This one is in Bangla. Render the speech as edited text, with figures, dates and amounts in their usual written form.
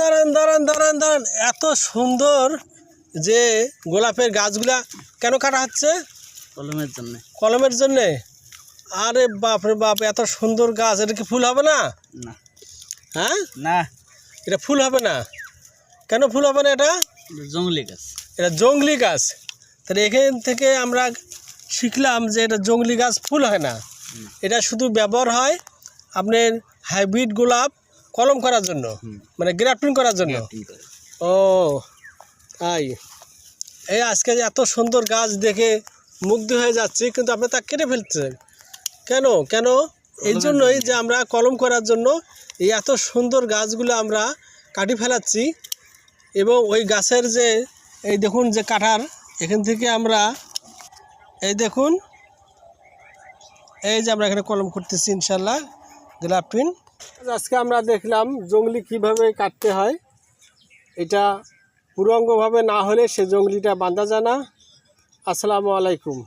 দাঁড়ান দাঁড়ান দাঁড়ান দাঁড়ান, এত সুন্দর যে গোলাপের গাছগুলা কেন কাটা হচ্ছে? কলমের জন্য। কলমের জন্যে? আরে বাপ রে বাপ, এত সুন্দর গাছ, এটা কি ফুল হবে না? না হ্যাঁ, না, এটা ফুল হবে না। কেন ফুল হবে না? এটা জঙ্গলি গাছ। এটা জংলি গাছ। তাহলে এখান থেকে আমরা শিখলাম যে এটা জংলি গাছ, ফুল হয় না। এটা শুধু ব্যবহার হয় আপনার হাইব্রিড গোলাপ কলম করার জন্য, মানে গ্রাফটিং করার জন্য। ও তাই, এই আজকে যে এত সুন্দর গাছ দেখে মুগ্ধ হয়ে যাচ্ছি, কিন্তু আপনি তা কেটে ফেলছেন কেন? কেন? এই জন্যই যে আমরা কলম করার জন্য এই এত সুন্দর গাছগুলো আমরা কাটি ফেলাচ্ছি। এবং ওই গাছের যে এই দেখুন যে কাটার, এখান থেকে আমরা এই দেখুন, এই যে আমরা এখানে কলম করতেছি ইনশাল্লাহ গ্রাফটিং। আজকে আমরা দেখলাম জংলি কিভাবে কাটতে হয়। এটা পুরঙ্গভাবে না হলে সে জংলিটা বাঁধা যায় না। আসসালামু আলাইকুম।